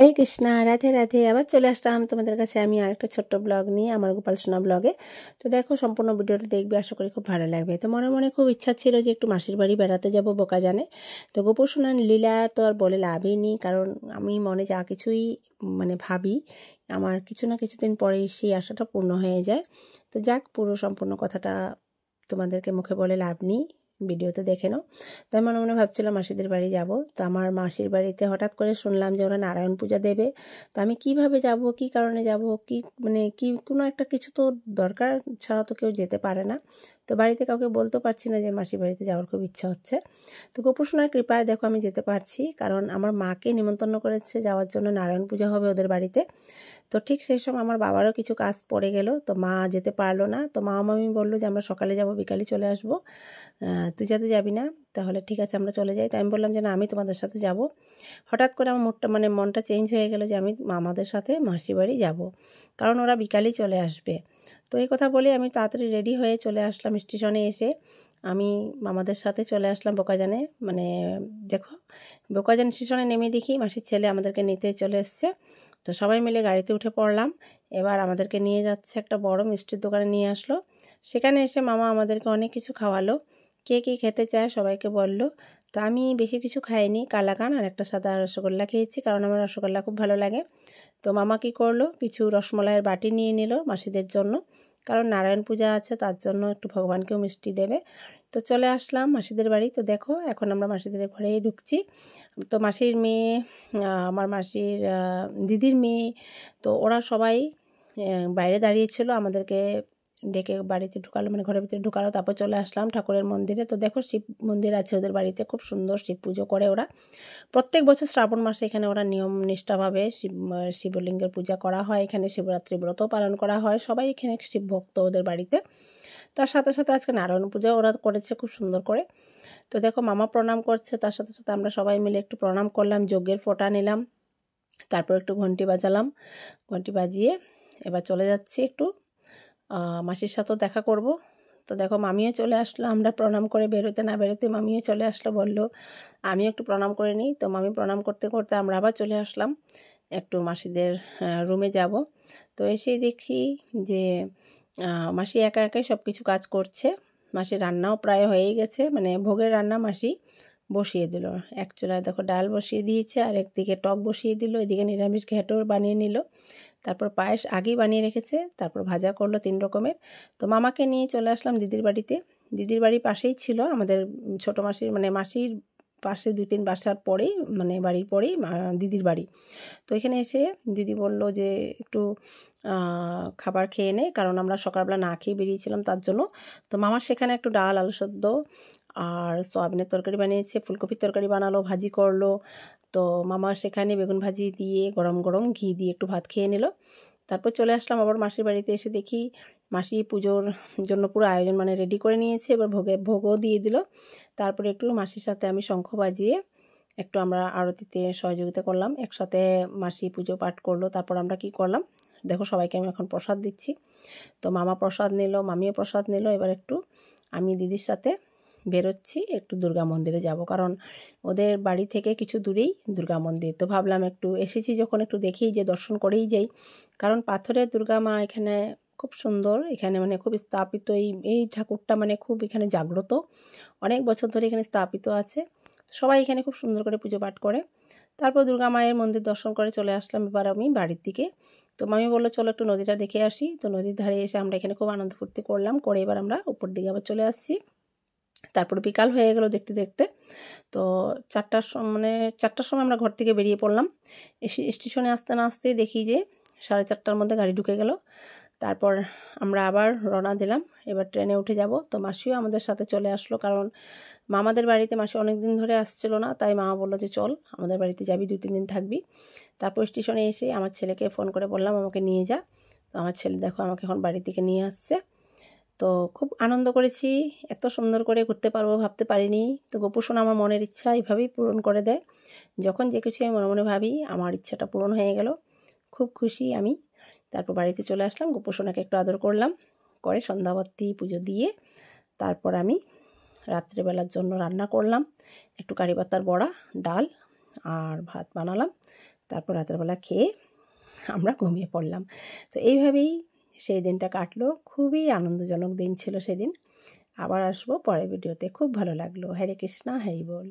হরে কৃষ্ণা, রাধে রাধে। আবার চলে আসলাম তোমাদের কাছে আমি আরেকটা ছোট্ট ব্লগ নিয়ে, আমার গোপাল সোনা ব্লগে। তো দেখো, সম্পূর্ণ ভিডিওটা দেখবে, আশা করি খুব ভালো লাগবে। তো মনে মনে খুব ইচ্ছা ছিল যে একটু মাসির বাড়ি বেড়াতে যাব বোকাজানে। তো গোপাল সোনার লীলা তো আর বলে লাভই নেই, কারণ আমি মনে যা কিছুই ভাবি, আমার কিছু না কিছুদিন পরেই সেই আশাটা পূর্ণ হয়ে যায়। তো যাক, পুরো সম্পূর্ণ কথাটা তোমাদেরকে মুখে বলে লাভ নেই, ভিডিওতে দেখে নাও। তো আমি মনে মনে ভাবছিলাম মাসিদের বাড়ি যাব। তো আমার মাসির বাড়িতে হঠাৎ করে শুনলাম যে ওরা নারায়ণ পূজা দেবে। তো আমি কিভাবে যাব, কি কারণে যাব, কি কি কোনো একটা কিছু তো দরকার ছাড়া তো কেউ যেতে পারে না। তো বাড়িতে কাউকে বলতে পারছি না যে মাসির বাড়িতে যাওয়ার খুব ইচ্ছা হচ্ছে। তো গোপুসোনার কৃপায় দেখো আমি যেতে পারছি, কারণ আমার মাকে নিমন্ত্রণ করেছে যাওয়ার জন্য, নারায়ণ পূজা হবে ওদের বাড়িতে। তো ঠিক সেই সময় আমার বাবারও কিছু কাজ পড়ে গেল, তো মা যেতে পারলো না। তো মা মামি বললো যে আমরা সকালে যাব, বিকালে চলে আসবো, তুই যাতে যাবি না, তাহলে ঠিক আছে আমরা চলে যাই। তো আমি বললাম যে না, আমি তোমাদের সাথে যাব। হঠাৎ করে আমার মনটা চেঞ্জ হয়ে গেল যে আমি মামাদের সাথে মাসির বাড়ি যাব, কারণ ওরা বিকালেই চলে আসবে। তো এই কথা বলে আমি তাড়াতাড়ি রেডি হয়ে চলে আসলাম। স্টেশনে এসে আমি মামাদের সাথে চলে আসলাম বোকাজানে। দেখো, বোকাজান স্টেশনে নেমে দেখি মাসির ছেলে আমাদেরকে নিতে চলে এসছে। তো সবাই মিলে গাড়িতে উঠে পড়লাম। এবার আমাদেরকে নিয়ে যাচ্ছে একটা বড় মিষ্টির দোকানে নিয়ে আসলো। সেখানে এসে মামা আমাদেরকে অনেক কিছু খাওয়ালো, কে কী খেতে চায় সবাইকে বলল। তো আমি বেশি কিছু খাইনি, কালাকান আর একটা সাদা রসগোল্লা খেয়েছি, কারণ আমার রসগোল্লা খুব ভালো লাগে। তো মামা কী করলো, কিছু রসমলাইয়ের বাটি নিয়ে নিল মাসিদের জন্য, কারণ নারায়ণ পূজা আছে, তার জন্য একটু ভগবানকেও মিষ্টি দেবে। তো চলে আসলাম মাসিদের বাড়ি। তো দেখো, এখন আমরা মাসিদের ঘরেই ঢুকছি। তো মাসির মেয়ে, আমার মাসির দিদির মেয়ে, তো ওরা সবাই বাইরে দাঁড়িয়েছিল, আমাদেরকে ডেকে বাড়িতে ঢুকালো, ঘরের ভিতরে ঢুকালো। তারপর চলে আসলাম ঠাকুরের মন্দিরে। তো দেখো, শিব মন্দির আছে ওদের বাড়িতে, খুব সুন্দর শিব পুজো করে ওরা। প্রত্যেক বছর শ্রাবণ মাসে এখানে ওরা নিয়ম নিষ্ঠাভাবে শিবলিঙ্গের পূজা করা হয়। এখানে শিবরাত্রি ব্রতও পালন করা হয়, সবাই এখানে শিব ভক্ত ওদের বাড়িতে। তার সাথে সাথে আজকে নারায়ণ পূজা ওরা করেছে খুব সুন্দর করে। তো দেখো, মামা প্রণাম করছে, তার সাথে সাথে আমরা সবাই মিলে একটু প্রণাম করলাম, যজ্ঞের ফোঁটা নিলাম, তারপর একটু ঘন্টি বাজালাম। ঘন্টি বাজিয়ে এবার চলে যাচ্ছি, একটু মাসির সাথেও দেখা করব। তো দেখো, মামিও চলে আসলো। আমরা প্রণাম করে বেরোতে না বেরোতে মামিও চলে আসলো, বলল আমিও একটু প্রণাম করে নিই। তো মামি প্রণাম করতে করতে আমরা আবার চলে আসলাম, একটু মাসিদের রুমে যাব। তো এসেই দেখি যে মাসি একা একাই সব কিছু কাজ করছে। মাসির রান্নাও প্রায় হয়েই গেছে, ভোগের রান্না মাসি বসিয়ে দিল। এক চুলায় দেখো ডাল বসিয়ে দিয়েছে, আর একদিকে টক বসিয়ে দিল, এদিকে নিরামিষ ঘ্যাঁটো বানিয়ে নিল, তারপর পায়েস আগেই বানিয়ে রেখেছে, তারপর ভাজা করলো 3 রকমের। তো মামাকে নিয়ে চলে আসলাম দিদির বাড়িতে। দিদির বাড়ি পাশেই ছিল আমাদের ছোটো মাসির, মাসির পাশে 2-3 বাসার পরেই, বাড়ির পরেই দিদির বাড়ি। তো এখানে এসে দিদি বলল যে একটু খাবার খেয়ে নে, কারণ আমরা সকালবেলা না খেয়ে বেরিয়েছিলাম তার জন্য। তো মামার সেখানে একটু ডাল, আলু সেদ্ধ আর সয়াবিনের তরকারি বানিয়েছে, ফুলকপির তরকারি বানালো, ভাজি করলো। তো মামা সেখানে বেগুন ভাজি দিয়ে গরম গরম ঘি দিয়ে একটু ভাত খেয়ে নিল। তারপর চলে আসলাম আবার মাসির বাড়িতে। এসে দেখি মাসি পুজোর জন্য পুরো আয়োজন রেডি করে নিয়েছে। এবার ভোগও দিয়ে দিল। তারপরে একটু মাসির সাথে আমি শঙ্খ বাজিয়ে একটু আমরা আরতিতে সহযোগিতা করলাম। একসাথে মাসি পুজো পাঠ করলো। তারপর আমরা কি করলাম, দেখো সবাইকে আমি এখন প্রসাদ দিচ্ছি। তো মামা প্রসাদ নিল, মামিও প্রসাদ নিল। এবার একটু আমি দিদির সাথে বেরোচ্ছি, একটু দুর্গা মন্দিরে যাব, কারণ ওদের বাড়ি থেকে কিছু দূরেই দুর্গা মন্দির। তো ভাবলাম একটু এসেছি যখন, একটু দেখেই যে, দর্শন করেই যাই, কারণ পাথরের দুর্গা মা এখানে খুব সুন্দর। এখানে খুব স্থাপিত, এই ঠাকুরটা খুব এখানে জাগ্রত, অনেক বছর ধরে এখানে স্থাপিত আছে। সবাই এখানে খুব সুন্দর করে পুজো পাঠ করে। তারপর দুর্গা মায়ের মন্দির দর্শন করে চলে আসলাম এবার আমি বাড়ির দিকে। তো মামি বললো চলো একটু নদীটা দেখে আসি। তো নদীর ধারে এসে আমরা এখানে খুব আনন্দ ফুর্তি করলাম, করে এবার আমরা উপর দিকে আবার চলে আসছি। তারপর বিকাল হয়ে গেল দেখতে দেখতে। তো 4টার সময় আমরা ঘর থেকে বেরিয়ে পড়লাম। স্টেশনে আসতে না আসতেই দেখি যে 4:30টার মধ্যে গাড়ি ঢুকে গেল। তারপর আমরা আবার রওনা দিলাম, এবার ট্রেনে উঠে যাব। তো মাসিও আমাদের সাথে চলে আসলো, কারণ মামাদের বাড়িতে মাসি অনেক দিন ধরে আসছিল না, তাই মামা বললো যে চল আমাদের বাড়িতে যাবি, 2-3 দিন থাকবি। তারপর স্টেশনে এসে আমার ছেলেকে ফোন করে বললাম আমাকে নিয়ে যা। তো আমার ছেলে দেখো আমাকে এখন বাড়ির দিকে নিয়ে আসছে। তো খুব আনন্দ করেছি, এত সুন্দর করে ঘুরতে পারবো ভাবতে পারিনি। তো গোপুসোনা আমার মনের ইচ্ছা এইভাবেই পূরণ করে দেয়, যখন যে কিছু আমি মনে মনে ভাবি আমার ইচ্ছাটা পূরণ হয়ে গেল, খুব খুশি আমি। তারপর বাড়িতে চলে আসলাম, গোপুসোনাকে একটু আদর করলাম, করে সন্ধ্যাবাতি পুজো দিয়ে তারপর আমি রাত্রেবেলার জন্য রান্না করলাম, একটু কারি পাতার বড়া, ডাল আর ভাত বানালাম। তারপর রাত্রেবেলা খেয়ে আমরা ঘুমিয়ে পড়লাম। তো এইভাবেই সেই দিনটা কাটলো। খুবই আনন্দজনক দিন ছিল সেদিন। আবার আসবো পরের ভিডিওতে। খুব ভালো লাগলো। হরে কৃষ্ণা, হরি বল।